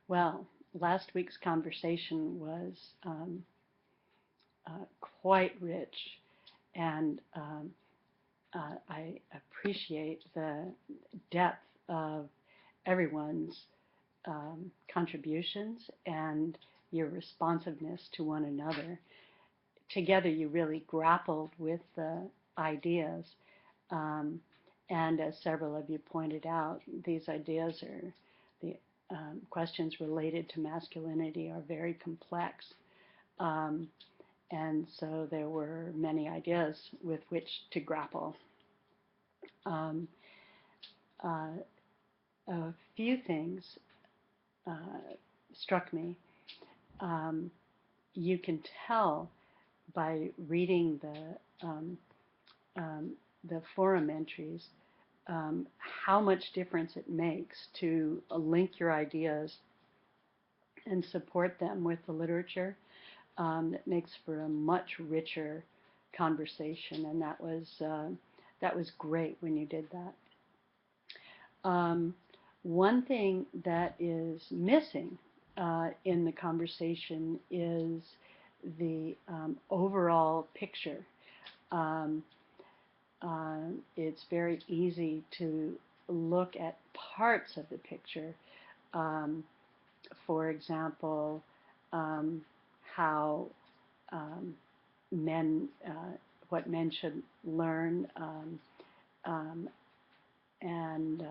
Well, last week's conversation was quite rich, and I appreciate the depth of everyone's contributions and your responsiveness to one another. Together, you really grappled with the ideas, um, and as several of you pointed out, these ideas are the questions related to masculinity are very complex. Um, and so there were many ideas with which to grapple. Um, uh, a few things uh, struck me. Um, you can tell by reading um, um, the forum entries how much difference it makes to link your ideas and support them with the literature. That makes for a much richer conversation, and that was great when you did that. One thing that is missing in the conversation is the overall picture. Um, it's very easy to look at parts of the picture. Um, for example, um, how um, men, what men should learn, um, and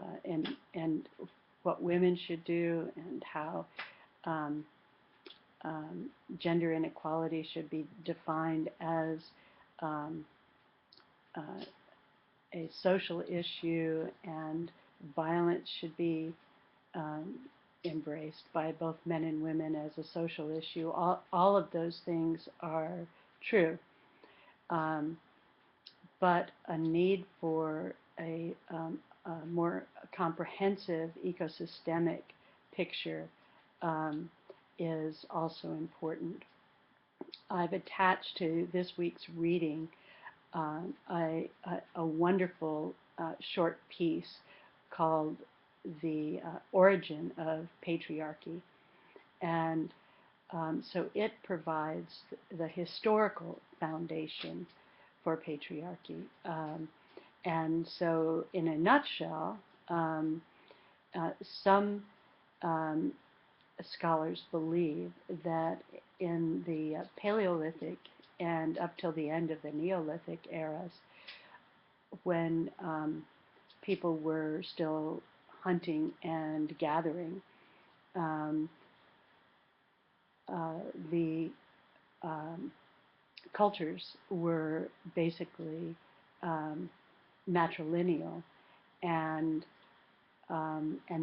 what women should do, and how um, gender inequality should be defined as um, uh, a social issue, and violence should be um, embraced by both men and women as a social issue. All of those things are true, um, but a need for a more comprehensive ecosystemic picture um, is also important. I've attached to this week's reading a wonderful short piece called The Origin of Patriarchy. And so it provides the historical foundation for patriarchy. And so, in a nutshell, um, some um, scholars believe that in the Paleolithic and up till the end of the Neolithic eras, when people were still hunting and gathering, um, the um, cultures were basically um, matrilineal, and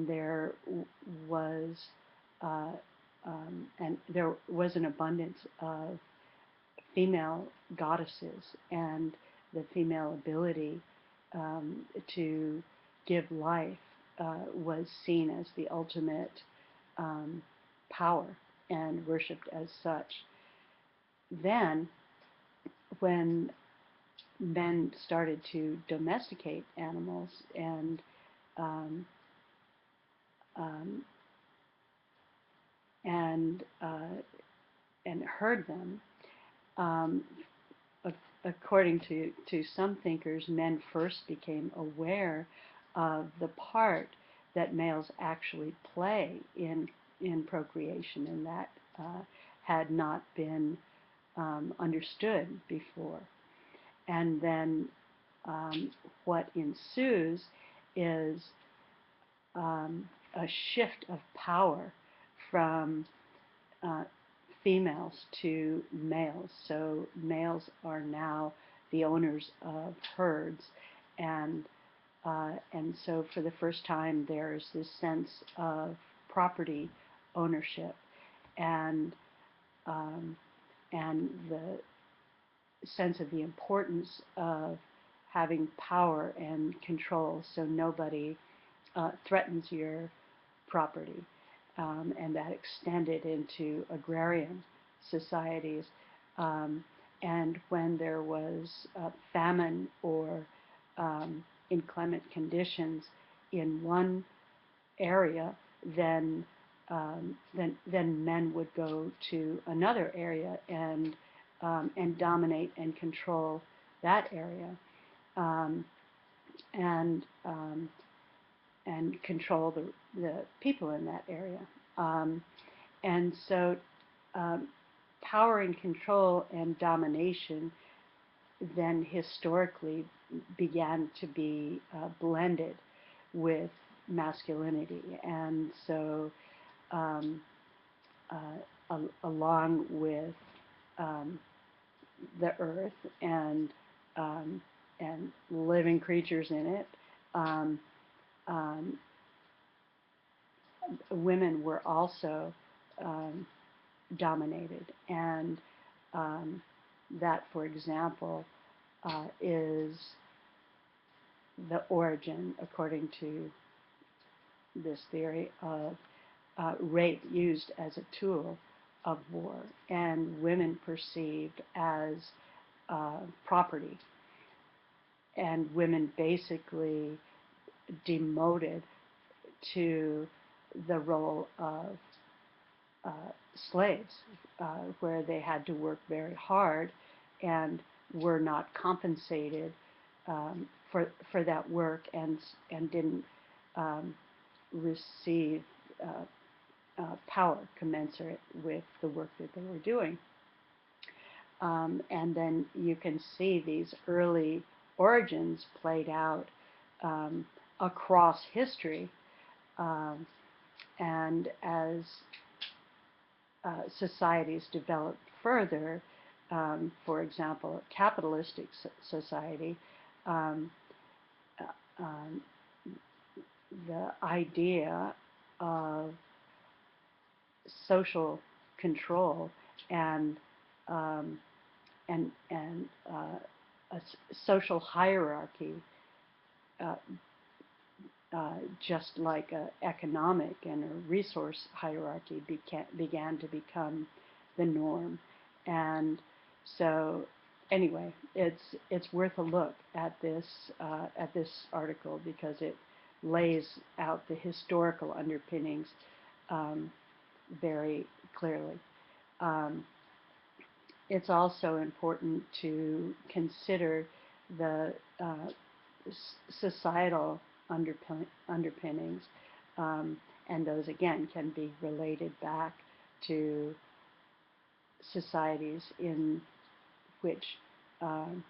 there was uh, and there was an abundance of female goddesses, and the female ability to give life was seen as the ultimate um, power and worshipped as such. Then, when men started to domesticate animals um, um, and uh, and herd them, um, according to some thinkers, men first became aware of the part that males actually play in procreation, and that had not been understood before. And then what ensues is a shift of power from uh, females to males. So males are now the owners of herds, and so for the first time there's this sense of property ownership, and um, the sense of the importance of having power and control, so nobody threatens your property, and that extended into agrarian societies. Um, and when there was famine or inclement conditions in one area, then then men would go to another area and dominate and control that area, um, and um, and control the people in that area. Um, and so um, power and control and domination then historically began to be blended with masculinity. And so um, along with um, the earth um, and living creatures in it, um, um, women were also um, dominated, and um, that, for example, is the origin, according to this theory, of rape used as a tool of war, and women perceived as property, and women basically demoted to the role of uh, slaves, where they had to work very hard and were not compensated for that work, and didn't um, receive power commensurate with the work that they were doing. And then you can see these early origins played out um, across history. Um, and as societies developed further, for example, a capitalistic society, um, um, the idea of social control and um, a social hierarchy, uh, just like an economic and a resource hierarchy, began to become the norm. And so, anyway, it's worth a look at this article, because it lays out the historical underpinnings um, very clearly. Um, it's also important to consider the societal underpinnings, and those again can be related back to societies in which um,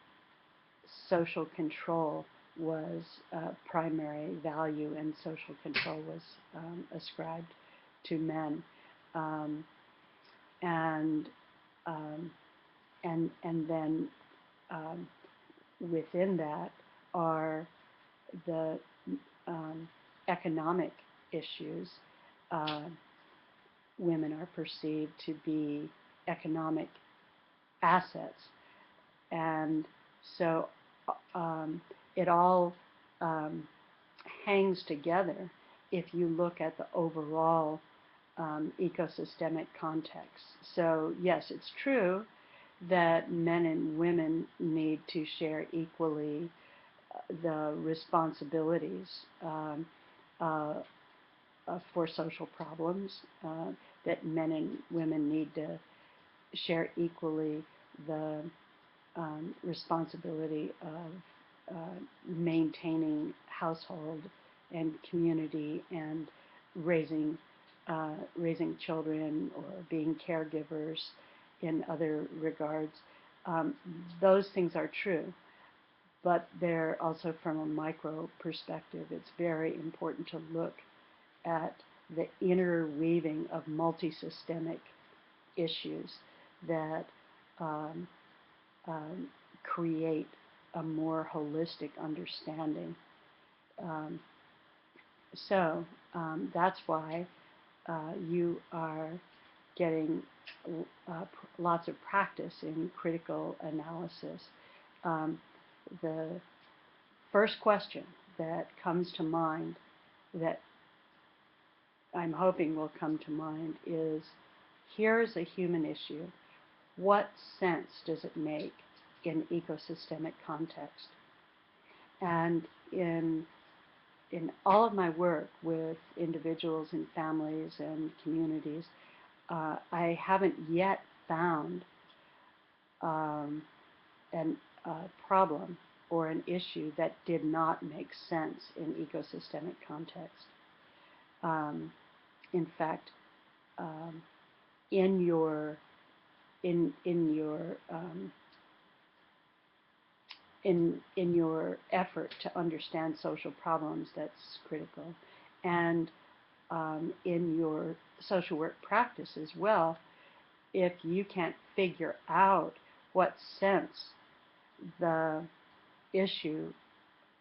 social control was a primary value, and social control was ascribed to men, um, and um, and then um, within that are the economic issues. Uh, Women are perceived to be economic assets, and so it all um, hangs together if you look at the overall ecosystemic context. So yes, it's true that men and women need to share equally the responsibilities uh, for social problems, that men and women need to share equally the responsibility of maintaining household and community, and raising children, or being caregivers in other regards. Um, those things are true, but they're also, from a micro perspective, it's very important to look at the interweaving of multisystemic issues that um, um, create a more holistic understanding. Um, so that's why you are getting lots of practice in critical analysis. Um, the first question that comes to mind, that I'm hoping will come to mind, is, here's a human issue. What sense does it make in ecosystemic context? And in in all of my work with individuals and families and communities, I haven't yet found an problem or an issue that did not make sense in ecosystemic context. In fact, um, in your in your in your effort to understand social problems, that's critical, and in your social work practice as well. If you can't figure out what sense the issue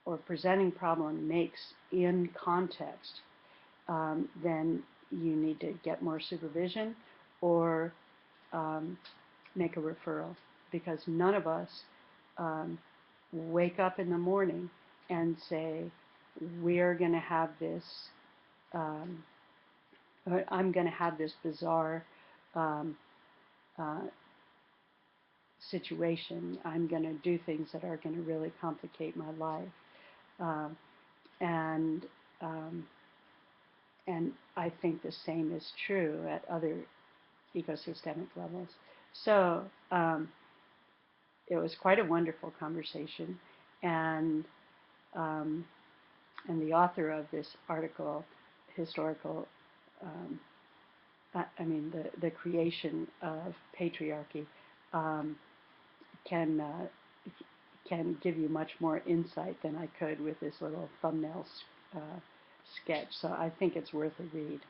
or presenting problem makes in context, then you need to get more supervision or make a referral, because none of us um, wake up in the morning and say, we're going to have this, um, I'm going to have this bizarre um, uh, situation. I'm going to do things that are going to really complicate my life. Um, and um, and I think the same is true at other ecosystemic levels. So it was quite a wonderful conversation, and um, the author of this article, historical, I mean the creation of patriarchy, um, can can give you much more insight than I could with this little thumbnail sketch. So I think it's worth a read.